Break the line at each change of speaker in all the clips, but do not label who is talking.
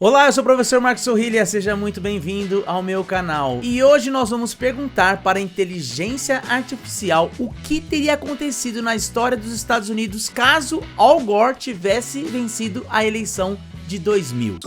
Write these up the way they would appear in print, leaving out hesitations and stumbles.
Olá, eu sou o professor Marcos Sorrilha, seja muito bem-vindo ao meu canal. E hoje nós vamos perguntar para a inteligência artificial o que teria acontecido na história dos Estados Unidos caso Al Gore tivesse vencido a eleição de 2000.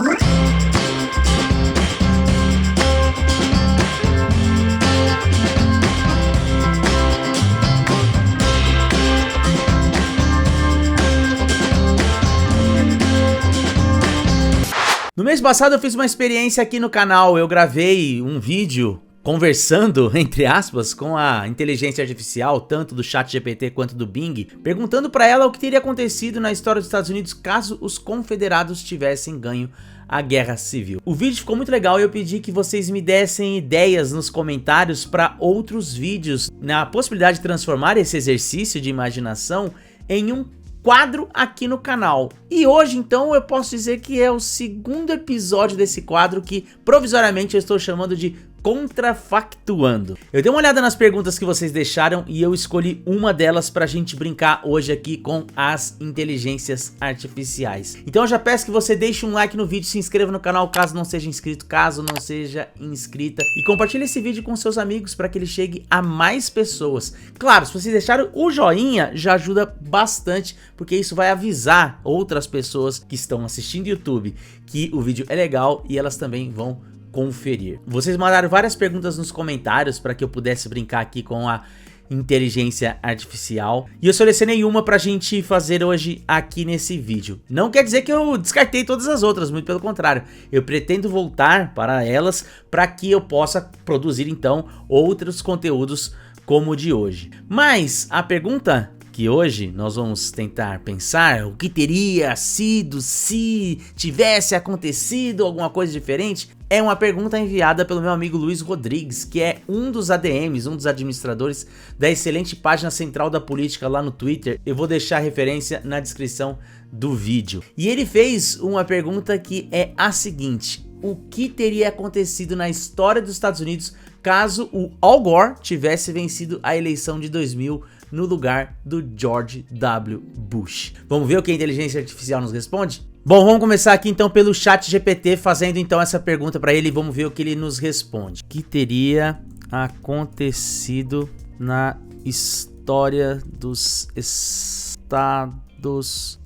No mês passado eu fiz uma experiência aqui no canal, eu gravei um vídeo conversando, entre aspas, com a inteligência artificial, tanto do ChatGPT quanto do Bing, perguntando para ela o que teria acontecido na história dos Estados Unidos caso os confederados tivessem ganho a guerra civil. O vídeo ficou muito legal e eu pedi que vocês me dessem ideias nos comentários para outros vídeos, na possibilidade de transformar esse exercício de imaginação em um quadro aqui no canal. E hoje então eu posso dizer que é o segundo episódio desse quadro que provisoriamente eu estou chamando de Contrafactuando. Eu dei uma olhada nas perguntas que vocês deixaram e eu escolhi uma delas pra gente brincar hoje aqui com as inteligências artificiais. Então eu já peço que você deixe um like no vídeo, se inscreva no canal caso não seja inscrito, caso não seja inscrita, e compartilhe esse vídeo com seus amigos para que ele chegue a mais pessoas. Claro, se vocês deixaram o joinha já ajuda bastante, porque isso vai avisar outras pessoas que estão assistindo YouTube que o vídeo é legal e elas também vão conferir. Vocês mandaram várias perguntas nos comentários para que eu pudesse brincar aqui com a inteligência artificial e eu selecionei uma pra gente fazer hoje aqui nesse vídeo. Não quer dizer que eu descartei todas as outras, muito pelo contrário, eu pretendo voltar para elas para que eu possa produzir então outros conteúdos como o de hoje. Mas a pergunta que hoje nós vamos tentar pensar o que teria sido se tivesse acontecido alguma coisa diferente, é uma pergunta enviada pelo meu amigo Luiz Rodrigues, que é um dos ADMs, um dos administradores da excelente página Central da Política lá no Twitter. Eu vou deixar a referência na descrição do vídeo. E ele fez uma pergunta que é a seguinte: o que teria acontecido na história dos Estados Unidos caso o Al Gore tivesse vencido a eleição de 2000 no lugar do George W. Bush? Vamos ver o que a inteligência artificial nos responde? Bom, vamos começar aqui então pelo ChatGPT, fazendo então essa pergunta para ele e vamos ver o que ele nos responde. O que teria acontecido na história dos Estados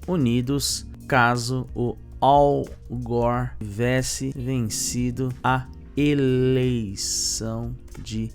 Unidos caso o Al Gore tivesse vencido a eleição de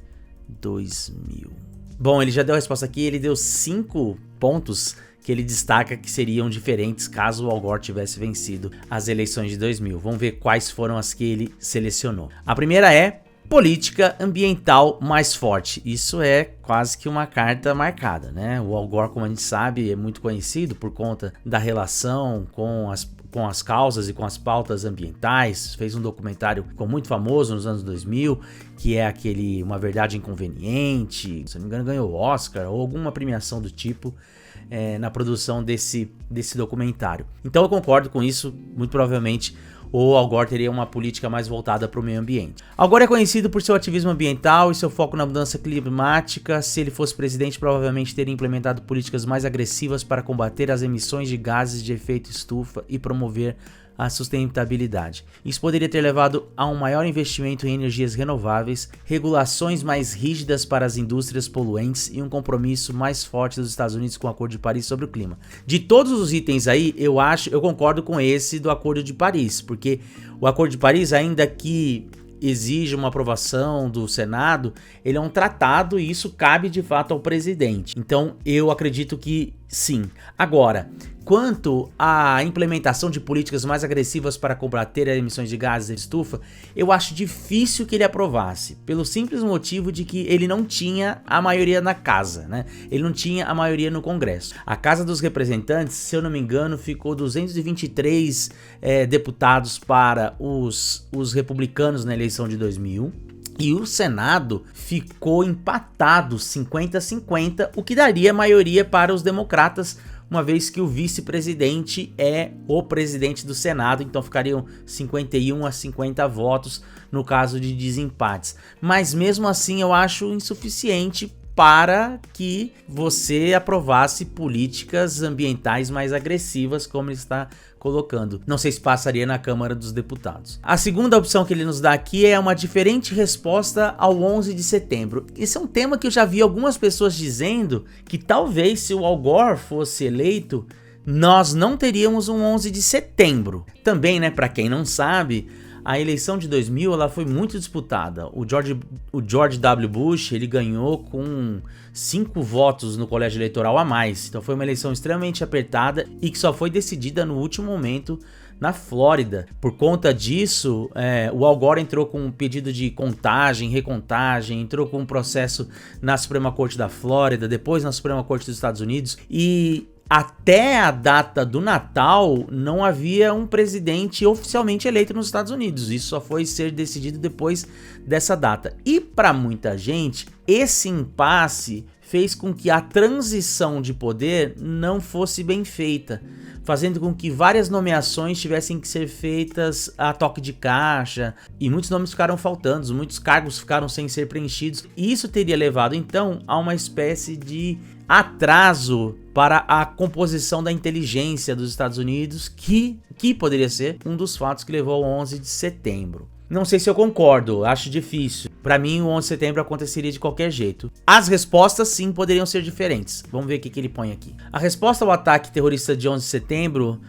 2000? Bom, ele já deu a resposta aqui, ele deu 5 pontos que ele destaca que seriam diferentes caso o Al Gore tivesse vencido as eleições de 2000. Vamos ver quais foram as que ele selecionou. A primeira é política ambiental mais forte. Isso é quase que uma carta marcada, né? O Al Gore, como a gente sabe, é muito conhecido por conta da relação com as causas e com as pautas ambientais. Fez um documentário que ficou muito famoso nos anos 2000, que é aquele Uma Verdade Inconveniente. Se não me engano, ganhou o Oscar ou alguma premiação do tipo na produção desse documentário. Então eu concordo com isso, muito provavelmente o Al Gore teria uma política mais voltada para o meio ambiente. Al Gore é conhecido por seu ativismo ambiental e seu foco na mudança climática. Se ele fosse presidente, provavelmente teria implementado políticas mais agressivas para combater as emissões de gases de efeito estufa e promover a sustentabilidade. Isso poderia ter levado a um maior investimento em energias renováveis, regulações mais rígidas para as indústrias poluentes e um compromisso mais forte dos Estados Unidos com o Acordo de Paris sobre o clima. De todos os itens aí, eu concordo com esse do Acordo de Paris, porque o Acordo de Paris, ainda que exige uma aprovação do Senado, ele é um tratado e isso cabe de fato ao presidente. Então eu acredito que sim. Agora, quanto à implementação de políticas mais agressivas para combater as emissões de gases de estufa, eu acho difícil que ele aprovasse, pelo simples motivo de que ele não tinha a maioria na casa, né? Ele não tinha a maioria no Congresso. A Casa dos Representantes, se eu não me engano, ficou 223 deputados para os republicanos na eleição de 2000. E o Senado ficou empatado 50-50, o que daria maioria para os democratas, uma vez que o vice-presidente é o presidente do Senado, então ficariam 51-50 votos no caso de desempates. Mas mesmo assim eu acho insuficiente para que você aprovasse políticas ambientais mais agressivas, como ele está colocando. Não sei se passaria na Câmara dos Deputados. A segunda opção que ele nos dá aqui é uma diferente resposta ao 11 de setembro. Esse é um tema que eu já vi algumas pessoas dizendo que talvez se o Al Gore fosse eleito, nós não teríamos um 11 de setembro. Também, né, para quem não sabe, a eleição de 2000 ela foi muito disputada. O George W. Bush ele ganhou com 5 votos no colégio eleitoral a mais. Então foi uma eleição extremamente apertada e que só foi decidida no último momento na Flórida. Por conta disso, o Al Gore entrou com um pedido de contagem, recontagem, entrou com um processo na Suprema Corte da Flórida, depois na Suprema Corte dos Estados Unidos, e até a data do Natal não havia um presidente oficialmente eleito nos Estados Unidos. Isso só foi ser decidido depois dessa data. E para muita gente, esse impasse fez com que a transição de poder não fosse bem feita, fazendo com que várias nomeações tivessem que ser feitas a toque de caixa, e muitos nomes ficaram faltando, muitos cargos ficaram sem ser preenchidos. E isso teria levado então a uma espécie de atraso para a composição da inteligência dos Estados Unidos, que poderia ser um dos fatos que levou ao 11 de setembro. Não sei se eu concordo, acho difícil. Para mim, o 11 de setembro aconteceria de qualquer jeito. As respostas, sim, poderiam ser diferentes. Vamos ver o que ele põe aqui. A resposta ao ataque terrorista de 11 de setembro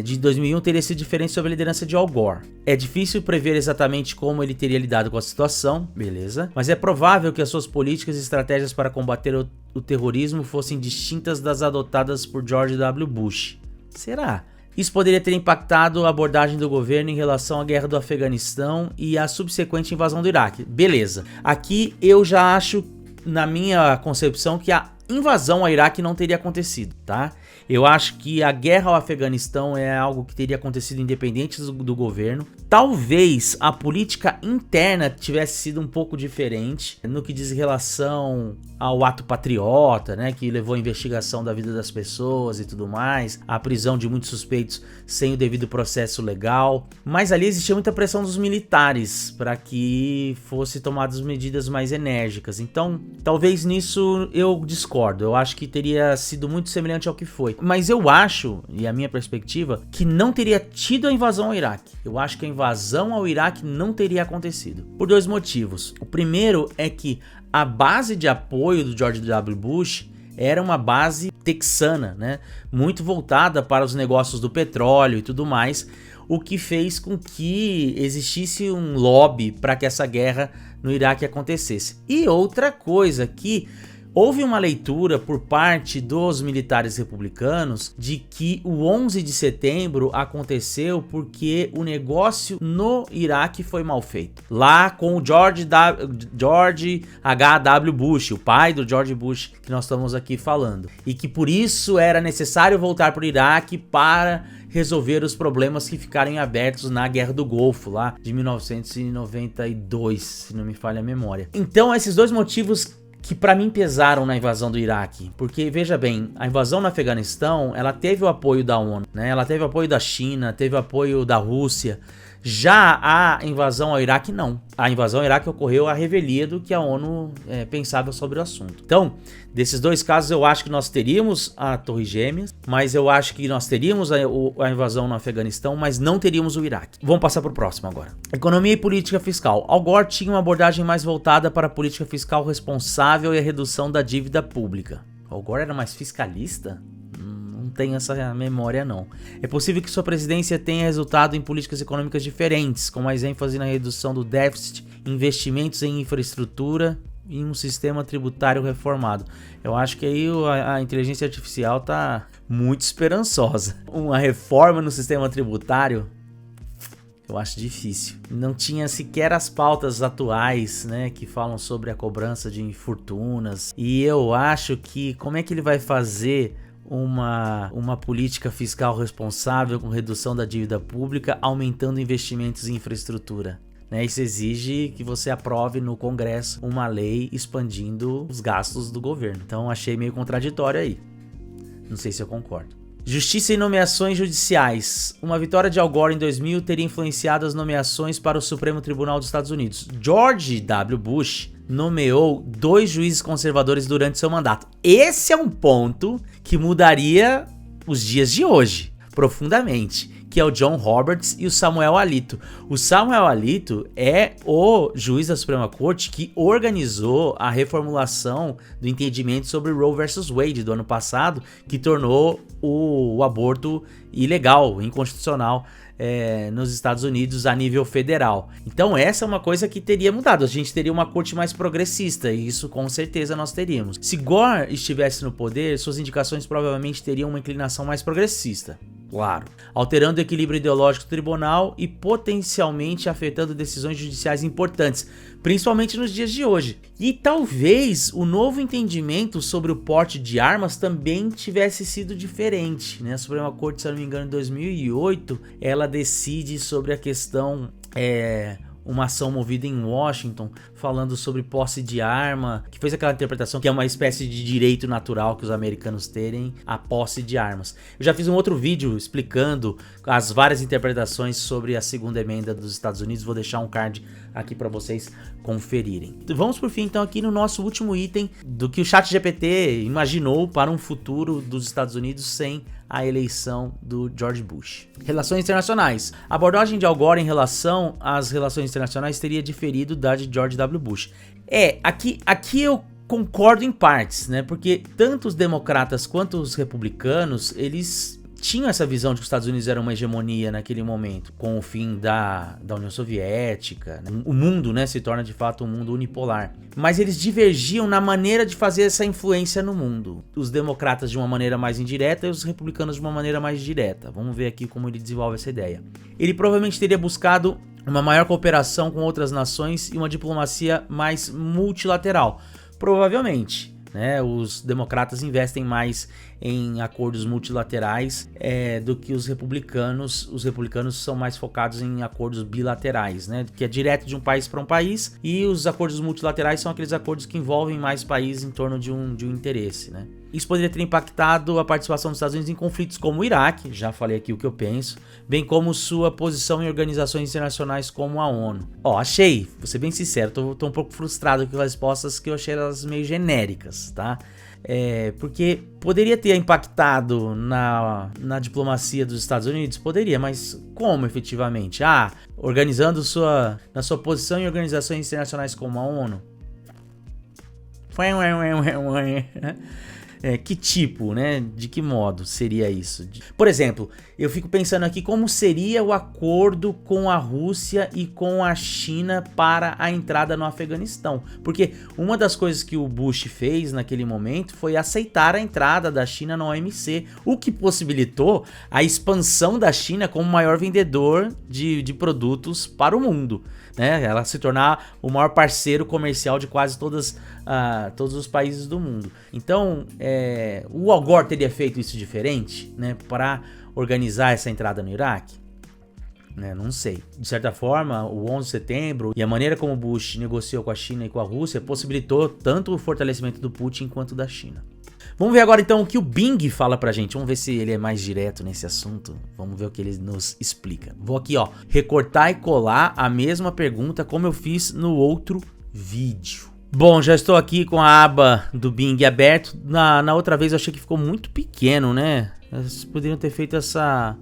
de 2001 teria sido diferente sob a liderança de Al Gore. É difícil prever exatamente como ele teria lidado com a situação, beleza? Mas é provável que as suas políticas e estratégias para combater o terrorismo fossem distintas das adotadas por George W. Bush. Será? Isso poderia ter impactado a abordagem do governo em relação à guerra do Afeganistão e à subsequente invasão do Iraque. Beleza. Aqui eu já acho, na minha concepção, que a invasão ao Iraque não teria acontecido, tá? Eu acho que a guerra ao Afeganistão é algo que teria acontecido independente do governo. Talvez a política interna tivesse sido um pouco diferente no que diz relação ao ato patriota, né, que levou à investigação da vida das pessoas e tudo mais, a prisão de muitos suspeitos sem o devido processo legal. Mas ali existia muita pressão dos militares para que fossem tomadas medidas mais enérgicas. Então, talvez nisso eu discordo. Eu acho que teria sido muito semelhante ao que foi. Mas eu acho, e a minha perspectiva, que não teria tido a invasão ao Iraque. Eu acho que a invasão ao Iraque não teria acontecido. Por 2 motivos. O primeiro é que a base de apoio do George W. Bush era uma base texana, né? Muito voltada para os negócios do petróleo e tudo mais, o que fez com que existisse um lobby para que essa guerra no Iraque acontecesse. E outra coisa que houve uma leitura por parte dos militares republicanos de que o 11 de setembro aconteceu porque o negócio no Iraque foi mal feito. Lá com o George H.W. Bush, o pai do George Bush que nós estamos aqui falando. E que por isso era necessário voltar para o Iraque para resolver os problemas que ficaram abertos na Guerra do Golfo, lá de 1992, se não me falha a memória. Então esses 2 motivos que para mim pesaram na invasão do Iraque, porque veja bem, a invasão no Afeganistão, ela teve o apoio da ONU, né? Ela teve o apoio da China, teve o apoio da Rússia. Já a invasão ao Iraque, não. A invasão ao Iraque ocorreu à revelia do que a ONU pensava sobre o assunto. Então, desses 2 casos, eu acho que nós teríamos a Torre Gêmeas, mas eu acho que nós teríamos a invasão no Afeganistão, mas não teríamos o Iraque. Vamos passar para o próximo agora. Economia e política fiscal. Al Gore tinha uma abordagem mais voltada para a política fiscal responsável e a redução da dívida pública. Al Gore era mais fiscalista? Não tenho essa memória não. É possível que sua presidência tenha resultado em políticas econômicas diferentes, com mais ênfase na redução do déficit, investimentos em infraestrutura e um sistema tributário reformado. Eu acho que aí a inteligência artificial tá muito esperançosa. Uma reforma no sistema tributário, eu acho difícil. Não tinha sequer as pautas atuais, né, que falam sobre a cobrança de fortunas. E eu acho que como é que ele vai fazer uma política fiscal responsável com redução da dívida pública, aumentando investimentos em infraestrutura? Isso exige que você aprove no Congresso uma lei expandindo os gastos do governo. Então achei meio contraditório aí. Não sei se eu concordo. Justiça e nomeações judiciais. Uma vitória de Al Gore em 2000 teria influenciado as nomeações para o Supremo Tribunal dos Estados Unidos. George W. Bush nomeou 2 juízes conservadores durante seu mandato. Esse é um ponto que mudaria os dias de hoje, profundamente, que é o John Roberts e o Samuel Alito. O Samuel Alito é o juiz da Suprema Corte que organizou a reformulação do entendimento sobre Roe vs. Wade do ano passado, que tornou o aborto ilegal, inconstitucional, nos Estados Unidos a nível federal. Então essa é uma coisa que teria mudado, a gente teria uma corte mais progressista, e isso com certeza nós teríamos. Se Gore estivesse no poder, suas indicações provavelmente teriam uma inclinação mais progressista, claro, alterando o equilíbrio ideológico do tribunal e potencialmente afetando decisões judiciais importantes, principalmente nos dias de hoje. E talvez o novo entendimento sobre o porte de armas também tivesse sido diferente, né? A Suprema Corte, se eu não me engano, em 2008, ela decide sobre a questão, uma ação movida em Washington, falando sobre posse de arma, que fez aquela interpretação que é uma espécie de direito natural que os americanos terem a posse de armas. Eu já fiz um outro vídeo explicando as várias interpretações sobre a segunda emenda dos Estados Unidos, vou deixar um card aqui para vocês conferirem. Vamos por fim então aqui no nosso último item do que o ChatGPT imaginou para um futuro dos Estados Unidos sem a eleição do George Bush. Relações internacionais. A abordagem de Al Gore em relação às relações internacionais teria diferido da de George W. Bush. Aqui eu concordo em partes, né? Porque tanto os democratas quanto os republicanos, eles tinham essa visão de que os Estados Unidos eram uma hegemonia naquele momento, com o fim da União Soviética, né? O mundo, né, se torna de fato um mundo unipolar. Mas eles divergiam na maneira de fazer essa influência no mundo. Os democratas de uma maneira mais indireta e os republicanos de uma maneira mais direta. Vamos ver aqui como ele desenvolve essa ideia. Ele provavelmente teria buscado uma maior cooperação com outras nações e uma diplomacia mais multilateral. Provavelmente, né? Os democratas investem mais em acordos multilaterais do que os republicanos. Os republicanos são mais focados em acordos bilaterais, né? Que é direto de um país para um país, e os acordos multilaterais são aqueles acordos que envolvem mais países em torno de um interesse, né? Isso poderia ter impactado a participação dos Estados Unidos em conflitos como o Iraque, já falei aqui o que eu penso, bem como sua posição em organizações internacionais como a ONU. Achei, vou ser bem sincero, tô um pouco frustrado com as respostas, que eu achei elas meio genéricas, tá? Porque poderia ter impactado na diplomacia dos Estados Unidos? Poderia, mas como efetivamente? Organizando na sua posição em organizações internacionais como a ONU? Que tipo, né? De que modo seria isso? Por exemplo, eu fico pensando aqui como seria o acordo com a Rússia e com a China para a entrada no Afeganistão. Porque uma das coisas que o Bush fez naquele momento foi aceitar a entrada da China na OMC, o que possibilitou a expansão da China como maior vendedor de produtos para o mundo, né? Ela se tornar o maior parceiro comercial de quase todos os países do mundo. Então, o Al Gore teria feito isso diferente, né, para organizar essa entrada no Iraque? Não sei. De certa forma, o 11 de setembro e a maneira como Bush negociou com a China e com a Rússia possibilitou tanto o fortalecimento do Putin quanto da China. Vamos ver agora então o que o Bing fala pra gente. Vamos ver se ele é mais direto nesse assunto. Vamos ver o que ele nos explica. Vou aqui, recortar e colar a mesma pergunta como eu fiz no outro vídeo. Bom, já estou aqui com a aba do Bing aberto. Na outra vez eu achei que ficou muito pequeno, né? Vocês poderiam ter feito essa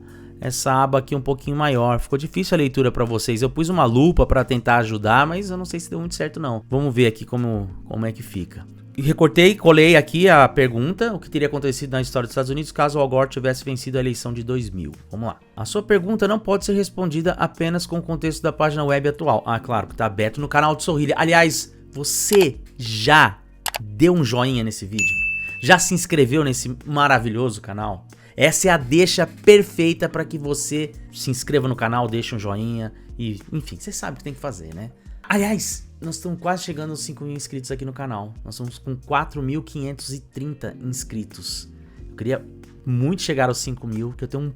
aba aqui um pouquinho maior. Ficou difícil a leitura para vocês. Eu pus uma lupa para tentar ajudar, mas eu não sei se deu muito certo não. Vamos ver aqui como é que fica. Recortei, colei aqui a pergunta, o que teria acontecido na história dos Estados Unidos caso Al Gore tivesse vencido a eleição de 2000. Vamos lá. A sua pergunta não pode ser respondida apenas com o contexto da página web atual. Claro, que tá aberto no canal de Sorrilha. Aliás, você já deu um joinha nesse vídeo? Já se inscreveu nesse maravilhoso canal? Essa é a deixa perfeita para que você se inscreva no canal, deixe um joinha e, enfim, você sabe o que tem que fazer, né? Aliás, nós estamos quase chegando aos 5 mil inscritos aqui no canal. Nós estamos com 4.530 inscritos. Eu queria muito chegar aos 5 mil, que eu tenho um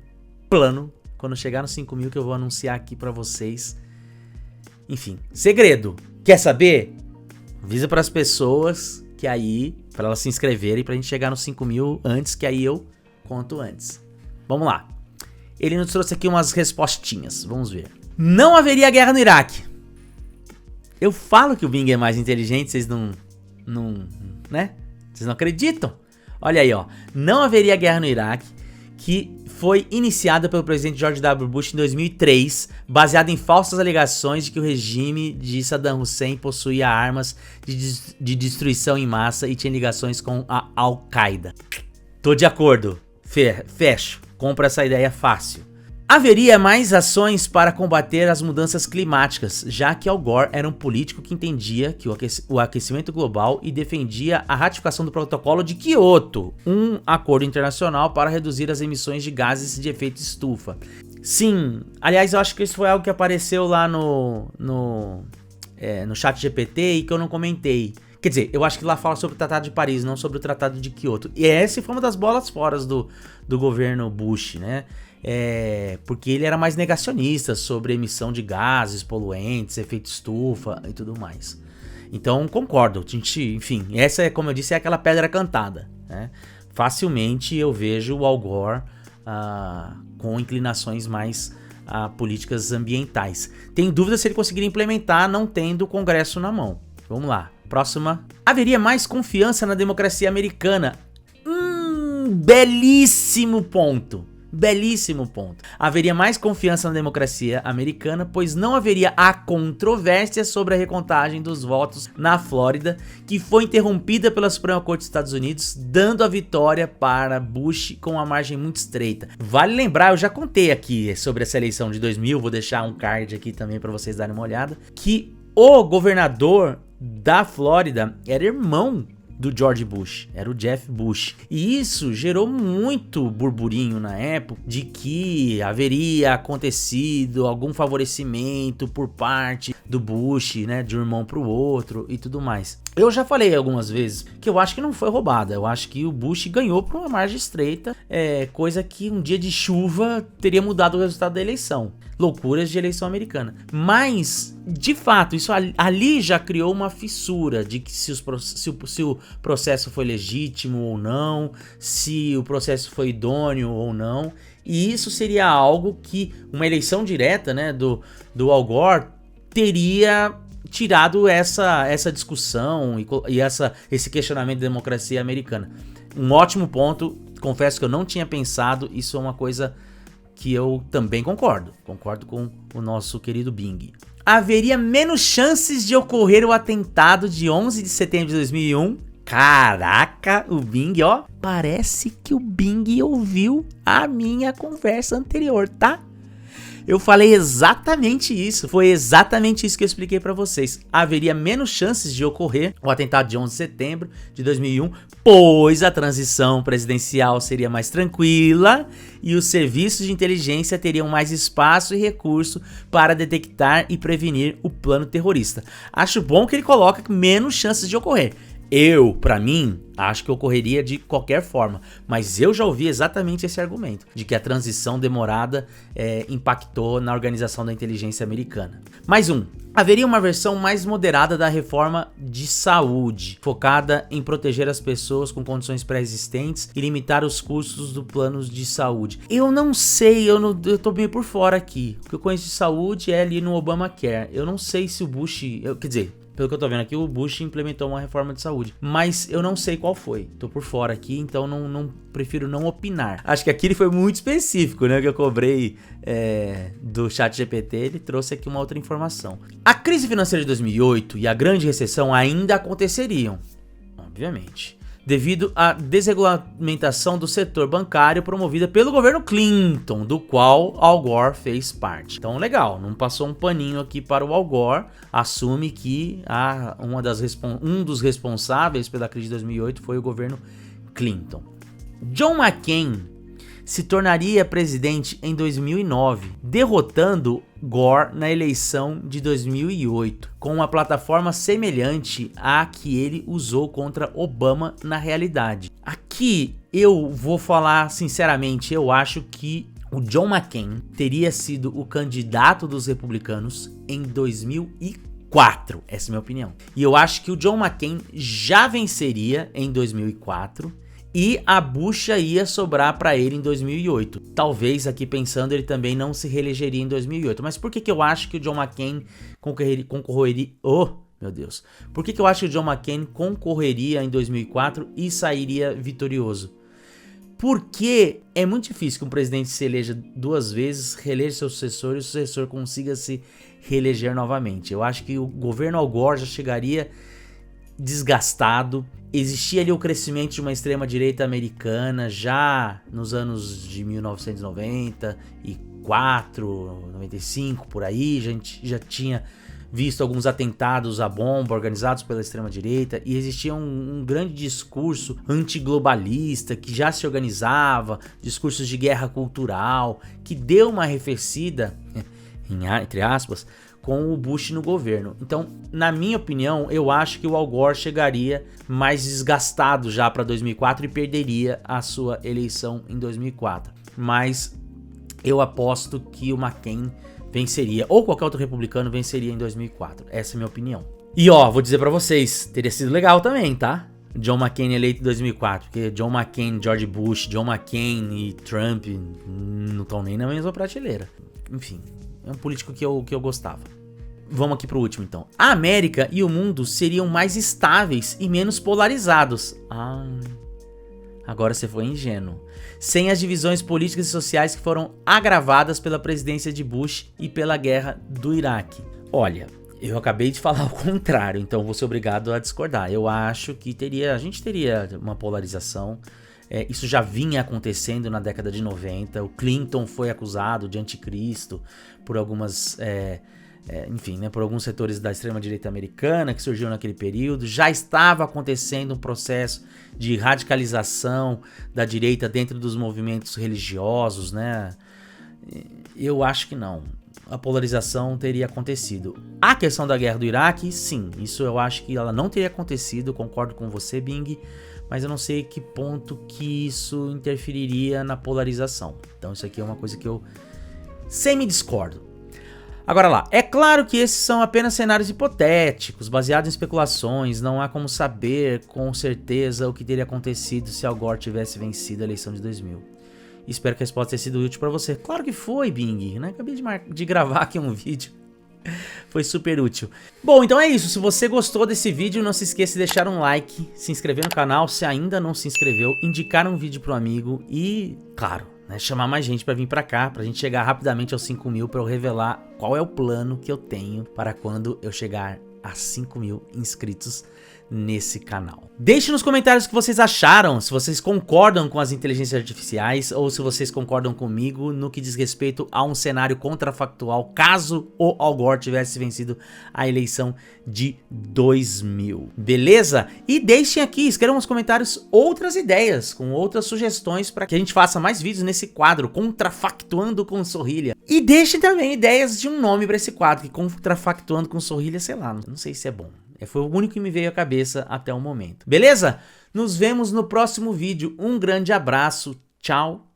plano, quando chegar nos 5 mil, que eu vou anunciar aqui pra vocês. Enfim, segredo. Quer saber? Avisa para as pessoas que aí, para elas se inscreverem, pra gente chegar nos 5 mil antes, que aí eu conto antes. Vamos lá. Ele nos trouxe aqui umas respostinhas. Vamos ver. Não haveria guerra no Iraque. Eu falo que o Bing é mais inteligente, vocês não, né? Vocês não acreditam? Olha aí, ó. Não haveria guerra no Iraque, que foi iniciada pelo presidente George W. Bush em 2003, baseada em falsas alegações de que o regime de Saddam Hussein possuía armas de destruição em massa e tinha ligações com a Al-Qaeda. Tô de acordo. Fecho. Compra essa ideia fácil. Haveria mais ações para combater as mudanças climáticas, já que Al Gore era um político que entendia que o aquecimento global e defendia a ratificação do Protocolo de Kyoto, um acordo internacional para reduzir as emissões de gases de efeito estufa. Sim, aliás, eu acho que isso foi algo que apareceu lá no ChatGPT e que eu não comentei. Quer dizer, eu acho que lá fala sobre o Tratado de Paris, não sobre o Tratado de Kyoto. E essa foi uma das bolas fora do governo Bush, né? Porque ele era mais negacionista sobre a emissão de gases poluentes, efeito estufa e tudo mais. Então, concordo. Enfim, essa é, como eu disse, é aquela pedra cantada, né? Facilmente eu vejo o Al Gore com inclinações mais políticas ambientais. Tenho dúvida se ele conseguiria implementar não tendo o Congresso na mão. Vamos lá. Próxima. Haveria mais confiança na democracia americana. Belíssimo ponto. Belíssimo ponto. Haveria mais confiança na democracia americana, pois não haveria a controvérsia sobre a recontagem dos votos na Flórida, que foi interrompida pela Suprema Corte dos Estados Unidos, dando a vitória para Bush com uma margem muito estreita. Vale lembrar, eu já contei aqui sobre essa eleição de 2000, vou deixar um card aqui também para vocês darem uma olhada, que o governador da Flórida era irmão do George Bush, era o Jeff Bush. E isso gerou muito burburinho na época de que haveria acontecido algum favorecimento por parte do Bush, né, de um irmão pro outro e tudo mais. Eu já falei algumas vezes que eu acho que não foi roubada, eu acho que o Bush ganhou por uma margem estreita, coisa que um dia de chuva teria mudado o resultado da eleição. Loucuras de eleição americana. Mas, de fato, isso ali já criou uma fissura de que se o processo foi legítimo ou não, se o processo foi idôneo ou não. E isso seria algo que uma eleição direta, né, do Al Gore teria tirado essa discussão e esse questionamento da democracia americana. Um ótimo ponto, confesso que eu não tinha pensado, isso é uma coisa que eu também concordo com o nosso querido Bing. Haveria menos chances de ocorrer o atentado de 11 de setembro de 2001. Caraca, o Bing, ó, parece que o Bing ouviu a minha conversa anterior, tá? Eu falei exatamente isso, foi exatamente isso que eu expliquei pra vocês. Haveria menos chances de ocorrer o atentado de 11 de setembro de 2001, pois a transição presidencial seria mais tranquila e os serviços de inteligência teriam mais espaço e recurso para detectar e prevenir o plano terrorista. Acho bom que ele coloca menos chances de ocorrer. Pra mim, acho que ocorreria de qualquer forma, mas eu já ouvi exatamente esse argumento, de que a transição demorada impactou na organização da inteligência americana. Mais um. Haveria uma versão mais moderada da reforma de saúde, focada em proteger as pessoas com condições pré-existentes e limitar os custos do plano de saúde. Eu não sei, eu tô meio por fora aqui. O que eu conheço de saúde é ali no Obamacare. Eu não sei se o Bush... quer dizer... Pelo que eu tô vendo aqui, o Bush implementou uma reforma de saúde. Mas eu não sei qual foi. Tô por fora aqui, então prefiro não opinar. Acho que aqui ele foi muito específico, né? Que eu cobrei do ChatGPT. Ele trouxe aqui uma outra informação. A crise financeira de 2008 e a grande recessão ainda aconteceriam. Obviamente. Devido à desregulamentação do setor bancário promovida pelo governo Clinton, do qual Al Gore fez parte. Então, legal, não passou um paninho aqui para o Al Gore, assume que um dos responsáveis pela crise de 2008 foi o governo Clinton. John McCain se tornaria presidente em 2009, derrotando Gore na eleição de 2008, com uma plataforma semelhante à que ele usou contra Obama na realidade. Aqui eu vou falar sinceramente, eu acho que o John McCain teria sido o candidato dos republicanos em 2004, essa é a minha opinião. E eu acho que o John McCain já venceria em 2004, e a bucha ia sobrar para ele em 2008. Talvez, aqui pensando, ele também não se reelegeria em 2008. Mas por que que eu acho que o John McCain concorreria... Oh, meu Deus. Por que que eu acho que o John McCain concorreria em 2004 e sairia vitorioso? Porque é muito difícil que um presidente se eleja 2 vezes, reeleja seu sucessor e o sucessor consiga se reeleger novamente. Eu acho que o governo Al Gore já chegaria desgastado. Existia ali o crescimento de uma extrema-direita americana já nos anos de 1994, 95, por aí. A gente já tinha visto alguns atentados à bomba organizados pela extrema-direita e existia um grande discurso antiglobalista que já se organizava, discursos de guerra cultural, que deu uma arrefecida, entre aspas, com o Bush no governo. Então, na minha opinião, eu acho que o Al Gore chegaria mais desgastado já para 2004 e perderia a sua eleição em 2004. Mas eu aposto que o McCain venceria, ou qualquer outro republicano venceria em 2004. Essa é a minha opinião. E ó, vou dizer pra vocês, teria sido legal também, tá? John McCain eleito em 2004, porque John McCain, George Bush, John McCain e Trump não estão nem na mesma prateleira. Enfim, é um político que eu gostava. Vamos aqui pro último então. A América e o mundo seriam mais estáveis e menos polarizados. Agora você foi ingênuo. Sem as divisões políticas e sociais que foram agravadas pela presidência de Bush e pela guerra do Iraque. Olha, eu acabei de falar o contrário, então vou ser obrigado a discordar. Eu acho que a gente teria uma polarização. Isso já vinha acontecendo na década de 90. O Clinton foi acusado de anticristo por algumas... enfim, né, por alguns setores da extrema-direita americana que surgiu naquele período. Já estava acontecendo um processo de radicalização da direita dentro dos movimentos religiosos, né? Eu acho que não. A polarização teria acontecido. A questão da guerra do Iraque, sim, isso eu acho que ela não teria acontecido, concordo com você, Bing, mas eu não sei que ponto que isso interferiria na polarização. Então isso aqui é uma coisa que eu semi-discordo. Agora lá, é claro que esses são apenas cenários hipotéticos, baseados em especulações, não há como saber com certeza o que teria acontecido se Al Gore tivesse vencido a eleição de 2000. Espero que a resposta tenha sido útil pra você. Claro que foi, Bing, né? Acabei de gravar aqui um vídeo, foi super útil. Bom, então é isso, se você gostou desse vídeo, não se esqueça de deixar um like, se inscrever no canal se ainda não se inscreveu, indicar um vídeo pro amigo e, claro, né, chamar mais gente pra vir pra cá, pra gente chegar rapidamente aos 5 mil, pra eu revelar qual é o plano que eu tenho para quando eu chegar a 5 mil inscritos nesse canal. Deixe nos comentários o que vocês acharam, se vocês concordam com as inteligências artificiais ou se vocês concordam comigo no que diz respeito a um cenário contrafactual caso o Al Gore tivesse vencido a eleição de 2000, beleza? E deixem aqui, escrevam nos comentários outras ideias, com outras sugestões para que a gente faça mais vídeos nesse quadro, Contrafactuando com Sorrilha. E deixem também ideias de um nome para esse quadro, que Contrafactuando com Sorrilha, sei lá, não sei se é bom. Foi o único que me veio à cabeça até o momento. Beleza? Nos vemos no próximo vídeo. Um grande abraço. Tchau.